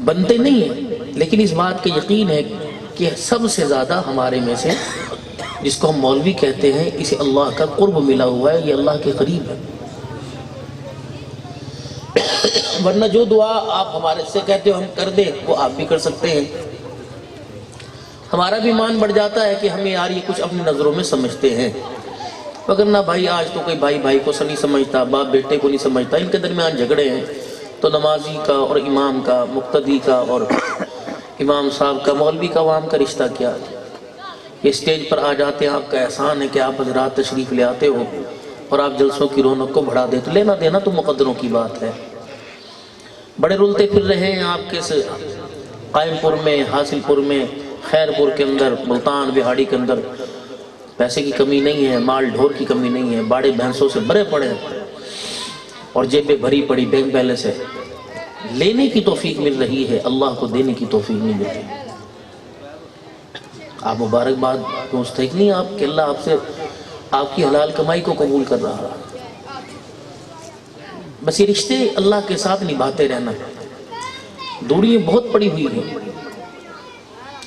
بنتے نہیں ہیں، لیکن اس بات کا یقین ہے کہ سب سے زیادہ ہمارے میں سے جس کو ہم مولوی کہتے ہیں اسے اللہ کا قرب ملا ہوا ہے، یہ اللہ کے قریب ہے۔ ورنہ جو دعا آپ ہمارے سے کہتے ہو ہم کر دیں وہ آپ بھی کر سکتے ہیں۔ ہمارا بھی ایمان بڑھ جاتا ہے کہ ہمیں یار یہ کچھ اپنی نظروں میں سمجھتے ہیں، وگرنہ بھائی آج تو کوئی بھائی بھائی کو نہیں سمجھتا، باپ بیٹے کو نہیں سمجھتا، ان کے درمیان جھگڑے ہیں تو نمازی کا اور امام کا، مقتدی کا اور امام صاحب کا، مولوی کا، عوام کا رشتہ کیا؟ یہ سٹیج پر آ جاتے ہیں، آپ کا احسان ہے کہ آپ حضرات تشریف لے آتے ہو اور آپ جلسوں کی رونق کو بڑھا دیتے، لینا دینا تو مقدروں کی بات ہے۔ بڑے رلتے پھر رہے ہیں آپ کے قائم پور میں، حاصل پور میں، خیر پور کے اندر، ملتان بہاڑی کے اندر پیسے کی کمی نہیں ہے، مال ڈھور کی کمی نہیں ہے، باڑے بھینسوں سے بھرے پڑے اور جیبیں بھری پڑی، بینک بیلنس ہے، لینے کی توفیق مل رہی ہے، اللہ کو دینے کی توفیق نہیں مل رہی۔ آپ مبارکباد کو مستحق نہیں آپ کہ اللہ آپ سے آپ کی حلال کمائی کو قبول کر رہا ہے۔ بس یہ رشتے اللہ کے ساتھ نبھاتے رہنا، دوری بہت پڑی ہوئی ہے،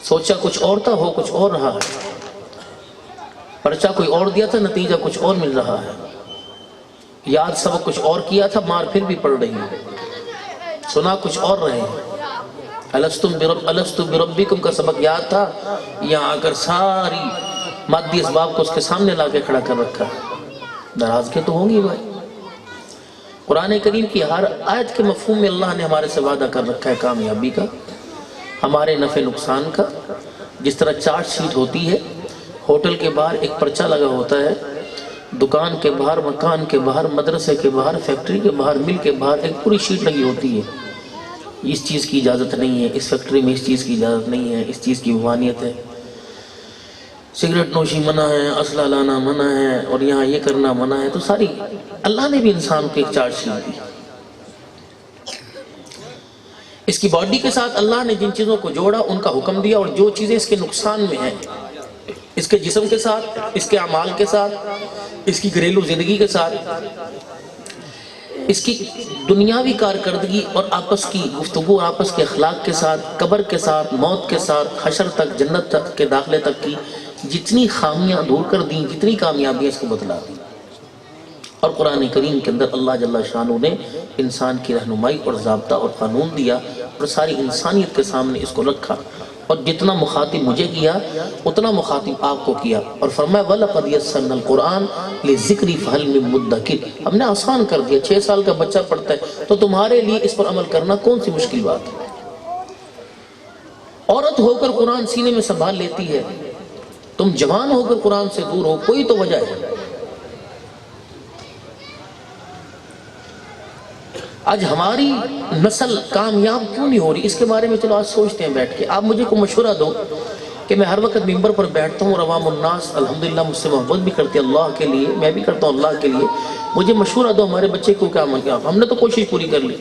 سوچا کچھ اور تھا، ہو کچھ اور رہا ہے، پرچہ کوئی اور دیا تھا، نتیجہ کچھ اور مل رہا ہے، یاد سبق کچھ اور کیا تھا، مار پھر بھی پڑ رہی ہے، سنا کچھ اور رہے ہیں۔ الستم بربکم کا سبق یاد تھا، یہاں آ کر ساری مادی اسباب کو اس کے سامنے لا کے کھڑا کر رکھا ہے۔ ناراضگی تو ہوں گی بھائی۔ قرآن کریم کی ہر آیت کے مفہوم میں اللہ نے ہمارے سے وعدہ کر رکھا ہے کامیابی کا، ہمارے نفع نقصان کا۔ جس طرح چارٹ شیٹ ہوتی ہے، ہوٹل کے باہر ایک پرچہ لگا ہوتا ہے، دکان کے باہر، مکان کے باہر، مدرسے کے باہر، فیکٹری کے باہر، مل کے باہر ایک پوری شیٹ لگی ہوتی ہے، اس چیز کی اجازت نہیں ہے، اس فیکٹری میں اس چیز کی اجازت نہیں ہے، اس چیز کی ممانعت ہے، سگریٹ نوشی منع ہے، اسلحہ لانا منع ہے، اور یہاں یہ کرنا منع ہے۔ تو ساری اللہ نے بھی انسان کو ایک چارٹ شیٹ دی، اس کی باڈی کے ساتھ اللہ نے جن چیزوں کو جوڑا ان کا حکم دیا، اور جو چیزیں اس کے نقصان میں ہیں، اس کے جسم کے ساتھ، اس کے اعمال کے ساتھ، اس کی گھریلو زندگی کے ساتھ، اس کی دنیاوی کارکردگی اور آپس کی گفتگو، آپس کے اخلاق کے ساتھ، قبر کے ساتھ، موت کے ساتھ، حشر تک، جنت تک کے داخلے تک کی جتنی خامیاں دور کر دیں، جتنی کامیابیاں اس کو بتلا دیں۔ اور قرآن کریم کے اندر اللہ جل شانہ نے انسان کی رہنمائی اور ضابطہ اور قانون دیا، اور ساری انسانیت کے سامنے اس کو رکھا، اور جتنا مخاطب مجھے کیا اتنا مخاطب آپ کو کیا، اور فرمایا وَلَقَدْ يَسَّرْنَا الْقُرْآنَ لِلذِّكْرِ فَهَلْ مِن مُدَّكِرٍ، ہم نے آسان کر دیا، 6 سال کا بچہ پڑھتا ہے تو تمہارے لیے اس پر عمل کرنا کون سی مشکل بات ہے؟ عورت ہو کر قرآن سینے میں سنبھال لیتی ہے، تم جوان ہو کر قرآن سے دور ہو، کوئی تو وجہ ہے۔ آج ہماری نسل کامیاب کیوں نہیں ہو رہی، اس کے بارے میں چلو آج سوچتے ہیں بیٹھ کے۔ آپ مجھے کو مشورہ دو کہ میں ہر وقت ممبر پر بیٹھتا ہوں اور عوام الناس الحمدللہ مجھ سے محبت بھی کرتے ہیں اللہ کے لیے، میں بھی کرتا ہوں اللہ کے لیے، مجھے مشورہ دو ہمارے بچے کو کیا عمل کیا۔ ہم نے تو کوشش پوری کر لی،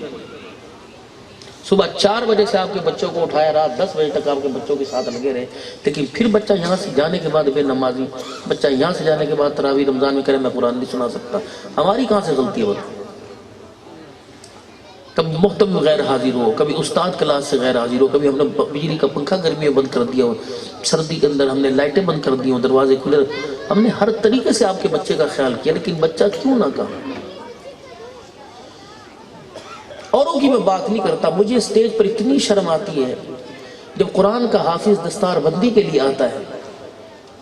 صبح 4 بجے سے آپ کے بچوں کو اٹھایا، رات 10 بجے تک آپ کے بچوں کے ساتھ لگے رہے، لیکن پھر بچہ یہاں سے جانے کے بعد بے نمازی، بچہ یہاں سے جانے کے بعد تراویح رمضان میں کرے میں قرآن نہیں سنا سکتا۔ ہماری کہاں سے غلطی ہے؟ کبھی محتم غیر حاضر ہو، کبھی استاد کلاس سے غیر حاضر ہو، کبھی ہم نے بجلی کا پنکھا گرمی میں بند کر دیا ہو، سردی کے اندر ہم نے لائٹیں بند کر دی ہوں، دروازے کھلے، ہم نے ہر طریقے سے آپ کے بچے کا خیال کیا، لیکن بچہ کیوں نہ کہا۔ اوروں کی میں بات نہیں کرتا، مجھے اسٹیج پر اتنی شرم آتی ہے جب قرآن کا حافظ دستار بندی کے لیے آتا ہے،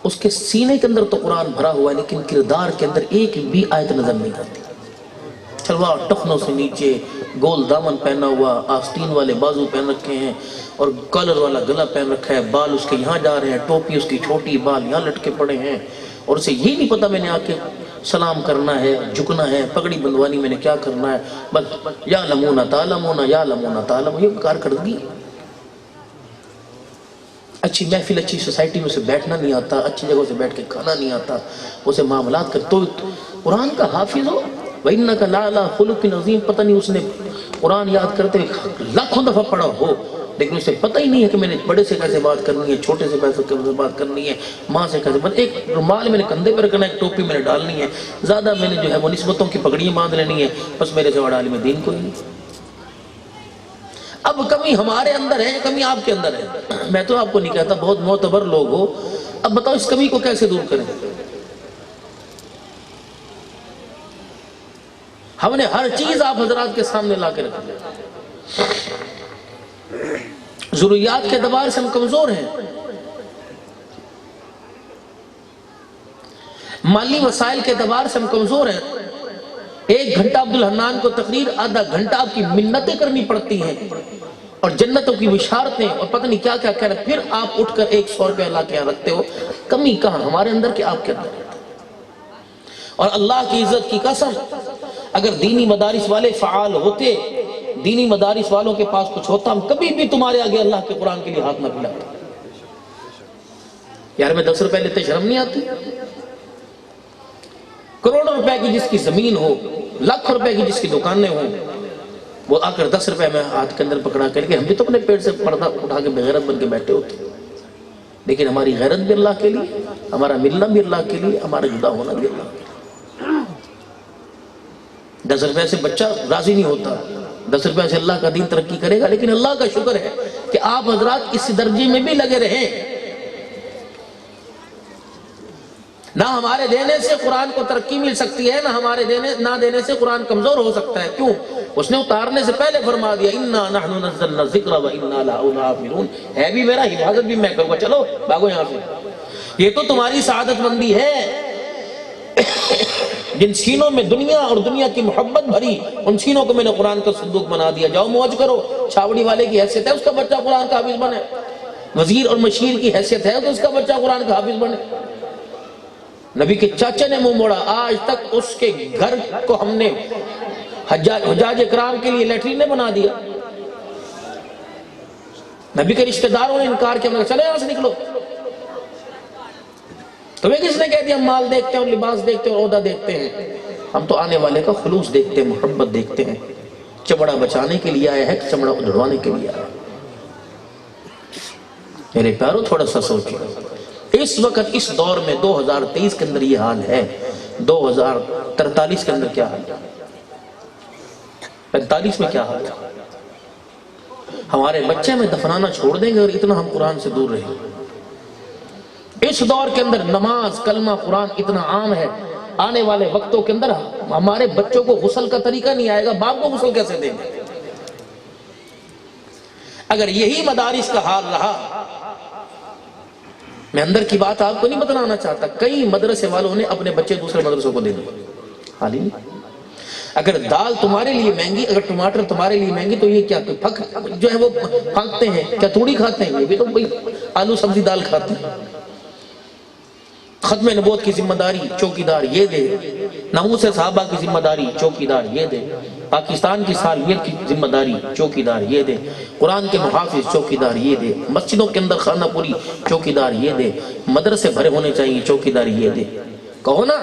اس کے سینے کے اندر تو قرآن بھرا ہوا ہے لیکن کردار کے اندر ایک بھی آیت نظر نہیں آتی۔ شلوار ٹخنوں سے نیچے، گول دامن پہنا ہوا، آستین والے بازو پہن رکھے ہیں، اور کالر والا گلا پہن رکھا ہے، بال اس کے یہاں جا رہے ہیں، ٹوپی اس کی چھوٹی، بال یہاں لٹکے پڑے ہیں، اور اسے یہ نہیں پتا میں نے آ کے سلام کرنا ہے، جھکنا ہے، پگڑی بندوانی میں نے کیا کرنا ہے، بس یا لمونا تعلمونا یا لمونا تعلم، یہ کارکردگی۔ اچھی محفل، اچھی سوسائٹی میں اسے بیٹھنا نہیں آتا، اچھی جگہوں سے بیٹھ کے کھانا نہیں آتا، اسے معاملات کر، تو قرآن کا حافظ ہو وَإِنَّكَ لَعَلَىٰ خُلُقٍ عَظِيمٍ، پتہ نہیں اس نے قرآن یاد کرتے لاکھوں دفعہ پڑھا ہو، لیکن اسے پتہ ہی نہیں ہے کہ میں نے بڑے سے کیسے بات کرنی ہے، چھوٹے سے کیسے بات کرنی ہے، ماں سے کیسے بات، ایک رومال میں نے کندھے پہ رکھنا ہے، ایک ٹوپی میں نے ڈالنی ہے، زیادہ میں نے جو ہے وہ نسبتوں کی پگڑیاں باندھ لینی ہے، بس میرے سے بڑا عالم دین کوئی نہیں۔ اب کمی ہمارے اندر ہے یا کمی آپ کے اندر ہے؟ میں تو آپ کو نہیں کہتا، بہت معتبر لوگ ہو، اب بتاؤ اس کمی کو کیسے دور کریں؟ ہم نے ہر چیز آپ حضرات کے سامنے لا کے رکھ دیا، ضروریات کے اعتبار سے ہم کمزور ہیں، مالی وسائل کے اعتبار سے ہم کمزور ہیں۔ 1 گھنٹہ عبدالحنان کو تقریر، آدھا گھنٹہ آپ کی منتیں کرنی پڑتی ہیں اور جنتوں کی بشارتیں اور پتہ نہیں کیا کیا کہہ رہے، پھر آپ اٹھ کر 100 روپے اللہ کے یہاں رکھتے ہو۔ کمی کہاں، ہمارے اندر کہ آپ کے اندر؟ اور اللہ کی عزت کی قسم، اگر دینی مدارس والے فعال ہوتے، دینی مدارس والوں کے پاس کچھ ہوتا، ہم کبھی بھی تمہارے آگے اللہ کے قرآن کے لیے ہاتھ نہ پھیلاتے۔ یار میں 10 روپے لیتے شرم نہیں آتی؟ کروڑوں روپے کی جس کی زمین ہو، لاکھ روپے کی جس کی دکانیں ہوں، وہ آ کر 10 روپے میں ہاتھ کے اندر پکڑا کر کے، ہم بھی تو اپنے پیٹ سے پردہ اٹھا کے بغیرت بن کے بیٹھے ہوتے، لیکن ہماری غیرت بھی اللہ کے لیے، ہمارا ملنا بھی اللہ کے لیے، ہمارا جدا ہونا بھی اللہ کے لیے۔ 10 روپے سے بچہ راضی نہیں ہوتا، 10 روپے سے اللہ کا دین ترقی کرے گا، لیکن اللہ کا شکر ہے کہ آپ حضرات اس درجے میں بھی لگے رہیں۔ نہ ہمارے دینے سے قرآن کو ترقی مل سکتی ہے، نہ دینے سے قرآن کمزور ہو سکتا ہے۔ کیوں؟ اس نے اتارنے سے پہلے فرما دیا اِنَّا نَحْنُ نَزَّلْنَا الذِّكْرَ وَإِنَّا لَهُ لَحَافِظُونَ، ہے بھی میرا، حفاظت بھی میں کروں گا، چلو بھاگو یہاں سے۔ یہ تو تمہاری سعادت مندی ہے، جن سینوں میں دنیا اور دنیا کی محبت بھری، ان سینوں کو میں نے قرآن کا صندوق بنا دیا۔ جاؤ موج کرو، چھاوڑی والے کی حیثیت ہے اس کا بچہ قرآن کا حافظ بنے، وزیر اور مشیر کی حیثیت ہے تو اس کا بچہ قرآن کا حافظ بنے۔ نبی کے چاچے نے منہ موڑا، آج تک اس کے گھر کو ہم نے حجاج اکرام کے لیے لیٹرین نے بنا دیا۔ نبی کے رشتہ داروں نے انکار کیا، ہم نے کہا چلو یہاں سے نکلو۔ تمہیں کس نے کہہ دیا ہم مال دیکھتے ہیں اور لباس دیکھتے ہیں اور عہدہ دیکھتے ہیں؟ ہم تو آنے والے کا خلوص دیکھتے ہیں، محبت دیکھتے ہیں۔ چمڑا بچانے کے لیے آیا ہے کہ چمڑا اجڑوانے کے لیے آیا ہے؟ میرے پیارو تھوڑا سا سوچیں، اس وقت اس دور میں 2023 کے اندر یہ حال ہے، 2043 کے اندر کیا حال ہے، 45 میں کیا حال ہے؟ ہمارے بچے میں دفنانا چھوڑ دیں گے اور اتنا ہم قرآن سے دور رہیں گے۔ اس دور کے اندر نماز، کلمہ، قرآن اتنا عام ہے، آنے والے وقتوں کے اندر ہمارے بچوں کو غسل کا طریقہ نہیں آئے گا، باپ کو غسل کیسے دیں گے؟ اگر یہی مدارس کا حال رہا، میں اندر کی بات آپ کو نہیں بتلانا چاہتا، کئی مدرسے والوں نے اپنے بچے دوسرے مدرسوں کو دے دیں، حال ہی نہیں۔ اگر دال تمہارے لیے مہنگی، اگر ٹماٹر تمہارے لیے مہنگی، تو یہ کیا پھک جو ہے وہ پھانکتے ہیں کیا؟ تھوڑی کھاتے ہیں، یہ بھی تو بھئی آلو سبزی دال کھاتے ہیں۔ ختم نبوت کی ذمہ داری چوکیدار یہ دے، ناموس صحابہ کی ذمہ داری چوکیدار یہ دے، پاکستان کی سالمیت کی ذمہ داری چوکیدار یہ دے، قرآن کے محافظ چوکیدار یہ دے، مسجدوں کے اندر خانہ پوری چوکیدار یہ دے، مدرسے بھرے ہونے چاہیے چوکیدار یہ دے۔ کہو نا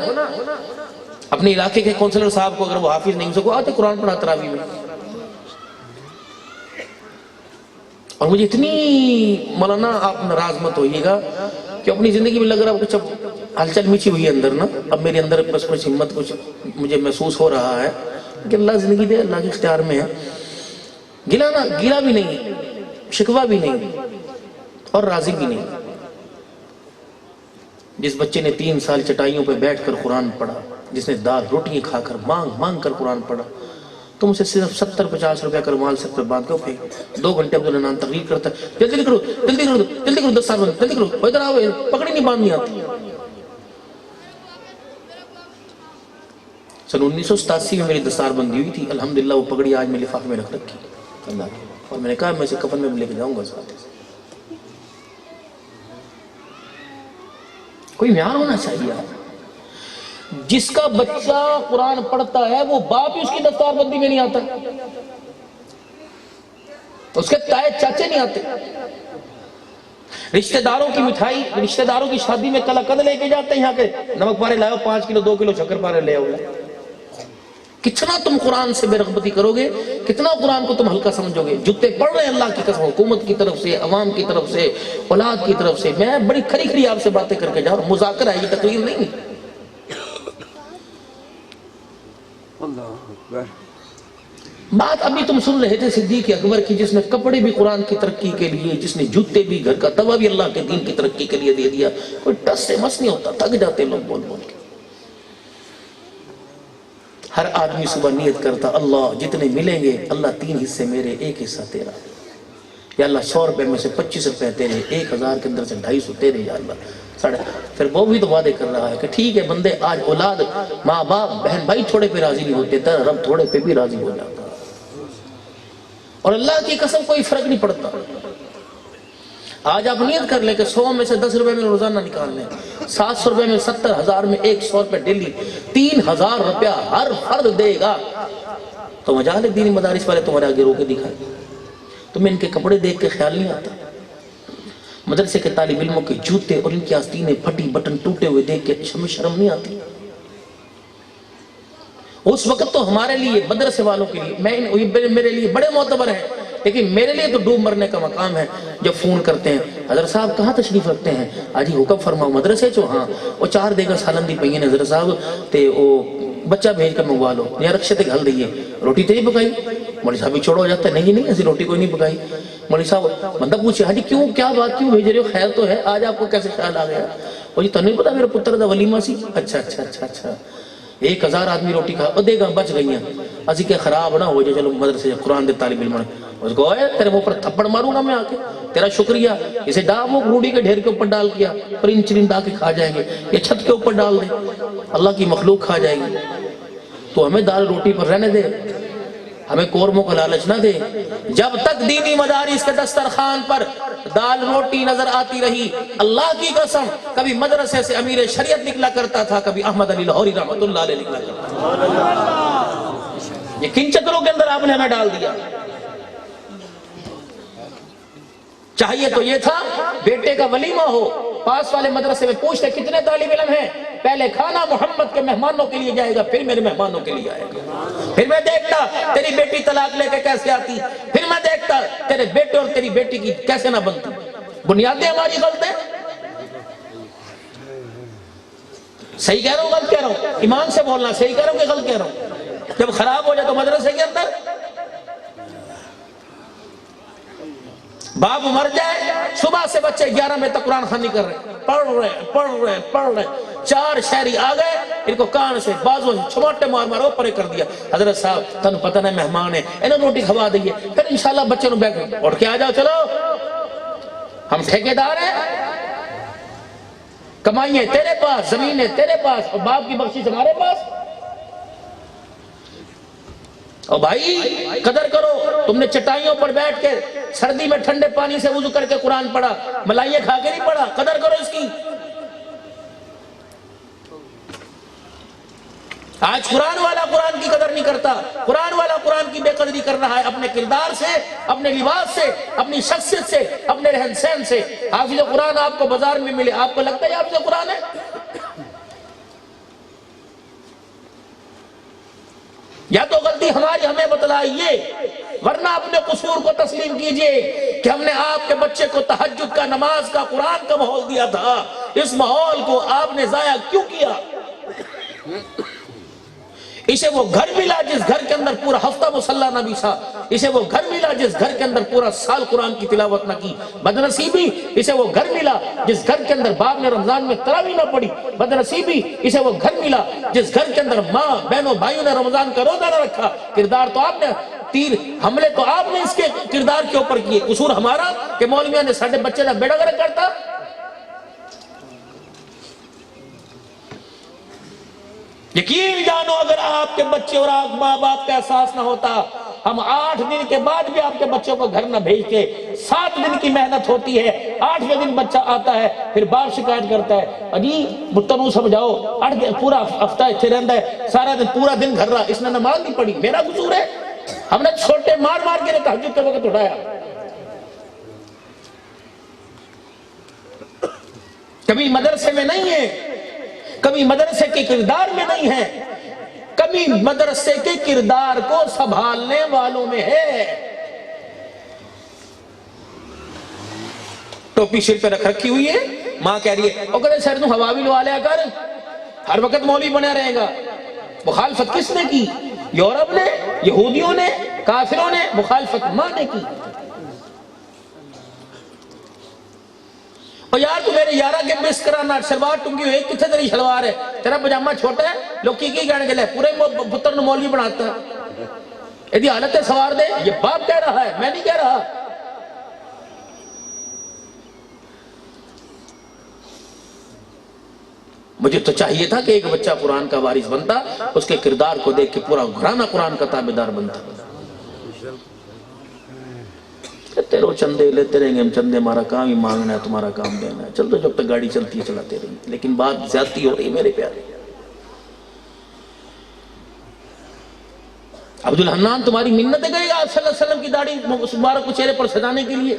اپنے علاقے کے کونسلر صاحب کو، اگر وہ حافظ نہیں سکو، آتے قرآن پڑھا تراویح میں۔ اور مجھے اتنی مولانا آپ ناراض مت ہوئیے گا کہ اپنی زندگی میں لگ رہا ہے کچھ ہلچل مچی ہوئی ہے اندر نا، اب میرے اندر بس کچھ ہمت، کچھ مجھے محسوس ہو رہا ہے کہ اللہ زندگی دے، اللہ کے اختیار میں ہے۔ گلا بھی نہیں، شکوہ بھی نہیں اور راضی بھی نہیں۔ جس بچے نے 3 سال چٹائیوں پہ بیٹھ کر قرآن پڑھا، جس نے دال روٹیاں کھا کر مانگ مانگ کر قرآن پڑھا، تم اسے صرف 70-50 روپے کا رومال سر پہ باندھ کے پھینک 2 گھنٹے عبدالحنان تقریر کرتا ہے، جلدی کرو جلدی کرو جلدی کرو، 10 سال بند، جلدی کرو، ادھر آؤ، پکڑی نہیں باندھنی آتی۔ سن 1987 میں میری دستار بندی ہوئی تھی، الحمدللہ وہ پگڑی آج میں لفافے میں رکھ رکھی اللہ کی، اور میں نے کہا میں اسے کفن میں لے کے جاؤں گا ساتھ۔ کوئی معیار ہونا چاہیے۔ جس کا بچہ قرآن پڑھتا ہے وہ باپ ہی اس کی دستار بندی میں نہیں آتا، اس کے تائے چاچے نہیں آتے، رشتہ داروں کی مٹھائی، رشتہ داروں کی شادی میں کلاکند لے کے جاتے ہیں، یہاں کے نمک پارے لائے 5 کلو 2 کلو شکر پارے لے آؤ۔ کتنا تم قرآن سے بے رغبتی کرو گے، کتنا قرآن کو تم ہلکا سمجھو گے۔ جوتے پڑھ رہے ہیں اللہ کی قسم، حکومت کی طرف سے، عوام کی طرف سے، اولاد کی طرف سے۔ میں بڑی کھری کھری آپ سے باتیں کر کے جا رہا ہوں، مذاکرہ ہے، یہ تقریر نہیں ہے۔ بات ابھی تم سن رہے تھے صدیق اکبر کی، جس نے کپڑے بھی قرآن کی ترقی کے لیے، جس نے جوتے بھی، گھر کا توا بھی اللہ کے دین کی ترقی کے لیے دے دیا. کوئی ٹس سے مس نہیں ہوتا، تھک جاتے لوگ بول بول کے. ہر آدمی صبح نیت کرتا اللہ جتنے ملیں گے اللہ 3 حصے میرے، 1 حصہ تیرا. یا اللہ 100 روپے میں سے 25 روپے تیرے، 1000 کے اندر سے 250 تیرے یا اللہ. پھر وہ بھی تو وعدے کر رہا ہے کہ ٹھیک ہے بندے، آج اولاد، ماں باپ، بہن بھائی تھوڑے پہ راضی نہیں ہوتے، تیرا رب تھوڑے پہ بھی راضی ہو جاتا. اور اللہ کی قسم کوئی فرق نہیں پڑتا. آج آپ نیت کر لیں کہ 100 میں سے 10 روپے میں روزانہ نکال لیں، 700 روپے میں 70,000 میں 100 روپے ڈیلی، 3000 روپیہ ہر فرد دے گا. تو مجال دینی مدارس والے تمہارے آگے رو کے دکھائیں. تمہیں ان کے کپڑے دیکھ کے خیال نہیں آتا؟ مدرسے کے طالب علموں کے جوتے اور ان کی آستینیں پھٹی بٹن ٹوٹے ہوئے دیکھ کے شرم نہیں آتی؟ اس وقت تو ہمارے لیے، مدرسے والوں کے لیے، میرے لیے بڑے معتبر ہیں، لیکن میرے لیے تو ڈوب مرنے کا مقام ہے جب فون کرتے ہیں حضرت صاحب کہاں تشریف رکھتے ہیں؟ آجی حکم فرماؤ مدرسے چو. ہاں وہ 4 دے گا سالن دی پہین حضرت صاحب تے او بچہ بھیج کر منگوا لو یا رکشے تے گھل دئیے. روٹی تے نہیں پکائی؟ مولوی صاحب بھی چھوڑو ہو جاتا ہے، نہیں ایسی روٹی کوئی نہیں پکائی. مولوی صاحب بندہ پوچھے حاجی کیوں، کیا بات، کیوں بھیج رہے ہو، خیر تو ہے؟ آج آپ کو کیسے خیال آ گیا؟ وہ جی تو نہیں پتا میرے پتر دا ولیمہ سی. اچھا 1000 آدمی روٹی کھا او دے گا بچ گئی ہیں. اسی کہ خراب نہ ہو جائے، چلو مدرسے قرآن دے طالب علم. اس کو اے تیرے منہ پر تھپڑ ماروں گا میں آ کے، تیرا شکریہ. اسے ڈال وہ روڑی کے ڈھیر کے اوپر ڈال کیا، پرند چرند آ کے کھا جائیں گے. یہ چھت کے اوپر ڈال دے، اللہ کی مخلوق کھا جائے گی. تو ہمیں دال روٹی پر رہنے دے، ہمیں قورموں کا لالچ نہ دے. جب تک دینی مدارس کے دسترخوان پر دال روٹی نظر آتی رہی، اللہ کی قسم کبھی مدرسے سے امیر شریعت نکلا کرتا تھا، کبھی احمد علی لاہوری رحمت اللہ علیہ نکلا کرتا تھا. یہ کن چکروں کے اندر آپ نے ہمیں ڈال دیا؟ چاہیے تو یہ تھا بیٹے کا ولیمہ ہو، پاس والے مدرسے میں پوچھتے کتنے طالب علم ہیں، پہلے کھانا محمد کے مہمانوں کے لیے جائے گا، پھر میرے مہمانوں کے لیے آئے گا. پھر میں دیکھتا تیری بیٹی طلاق لے کے کیسے آتی، پھر میں دیکھتا تیرے بیٹے اور تیری بیٹی کی کیسے نہ بنتی. بنیادیں ہماری غلط ہیں. صحیح کہہ رہا ہوں غلط کہہ رہا ہوں؟ ایمان سے بولنا، صحیح کہہ رہا ہوں کہ غلط کہہ رہا ہوں؟ جب خراب ہو جائے تو مدرسے کے اندر باپ مر جائے، صبح سے بچے 11 بجے تک قرآن خوانی کر رہے ہیں، پڑھ رہے ہیں. 4 شہری آ گئے، ان کو کان سے بازو سے چھماٹے مار اوپر کر دیا. حضرت صاحب تنو پتہ نہیں مہمان ہے، انہوں روٹی کھوا دئیے، پھر انشاءاللہ بچے نو بیٹھ اٹھ کے آ جاؤ. چلو ہم ٹھیکیدار ہیں، کمائیے تیرے پاس، زمین ہے تیرے پاس، اور باپ کی بخشش ہمارے پاس. اور بھائی قدر کرو، تم نے چٹائیوں پر بیٹھ کے سردی میں ٹھنڈے پانی سے وضو کر کے قرآن پڑھا، ملائیے کھا کے نہیں پڑھا. قدر کرو اس کی. آج قرآن والا قرآن کی قدر نہیں کرتا، قرآن والا قرآن کی بے قدری کر رہا ہے اپنے کردار سے، اپنے لباس سے، اپنی شخصیت سے، اپنے رہن سہن سے. حافظ قرآن آپ کو بازار میں ملے، آپ کو لگتا ہے حافظ قرآن ہے؟ یا تو غلطی ہماری، ہمیں بتلائیے، ورنہ اپنے قصور کو تسلیم کیجئے کہ ہم نے آپ کے بچے کو تہجد کا، نماز کا، قرآن کا ماحول دیا تھا، اس ماحول کو آپ نے ضائع کیوں کیا؟ اسے وہ گھر ملا جس گھر کے اندر پورا ہفتہ مصلی نہ بیچا، اسے وہ گھر ملا جس گھر کے اندر پورا سال قرآن کی تلاوت نہ کی. بدنصیبی اسے وہ گھر ملا جس گھر کے اندر باپ نے رمضان میں تراویح نہ پڑھی. بدنصیبی اسے وہ گھر ملا جس گھر کے اندر ماں بہنوں بھائیوں نے رمضان کا روزہ نہ رکھا. کردار تو آپ نے، تیر حملے تو آپ نے اس کے کردار کے اوپر کیے. قصور ہمارا کہ مولویوں نے ساڈے بچے کا بیڑا گرک کرتا. یقین جانو اگر آپ کے بچے اور آپ ماں باپ کا احساس نہ ہوتا، ہم 8 دن کے بعد بھی آپ کے بچوں کو گھر نہ بھیجتے. 7 دن کی محنت ہوتی ہے، 8ویں دن بچہ آتا ہے، پھر باپ شکایت کرتا ہے اجی بتنو سمجھاؤ، پورا ہفتہ اتھے رہندا ہے، سارا دن پورا دن گھر رہا، اس نے نماز نہیں پڑھی. میرا قصور ہے؟ ہم نے چھوٹے مار مار کے تہجد کے وقت اٹھایا. کبھی مدرسے میں نہیں ہے، کبھی مدرسے کے کردار میں نہیں ہے، کبھی مدرسے کے کردار کو سنبھالنے والوں میں ہے. ٹوپی سر پہ رکھ رکھی ہوئی ہے، ماں کہہ رہی ہے او کہتے سر تو ہوا بھی لوا لیا کر، ہر وقت مولوی بنا رہے گا. مخالفت کس نے کی؟ یورپ نے، یہودیوں نے. کافروں نے مخالفت ماں نے کی. اور یار تو میرے یارہ کے بس کرانا شلوار ٹنگی ہوئی کتنے تیری شلوار ہے, تیرا پجامہ چھوٹا ہے, لوگ کی کہنے کے لئے پورے پتر نے مولوی بناتا ہے. ایدی حالت ہے سوار دے, یہ باپ کہہ رہا ہے, میں نہیں کہہ رہا. مجھے تو چاہیے تھا کہ ایک بچہ قرآن کا وارث بنتا, اس کے کردار کو دیکھ کے پورا گھرانہ قرآن کا تابعدار بنتا. تیرو چندے لیتے رہیں گے ہم, چندے ہمارا کام ہی مانگنا ہے, تمہارا کام دینا ہے, چل تو جب تک گاڑی چلتی ہے چلاتے رہیں گے. لیکن بات زیادتی ہو رہی ہے میرے پیارے. عبدالحنان تمہاری منتیں کرے گا آپ صلی اللہ علیہ وسلم کی داڑھی مبارک کو چہرے پر سجانے کے لیے.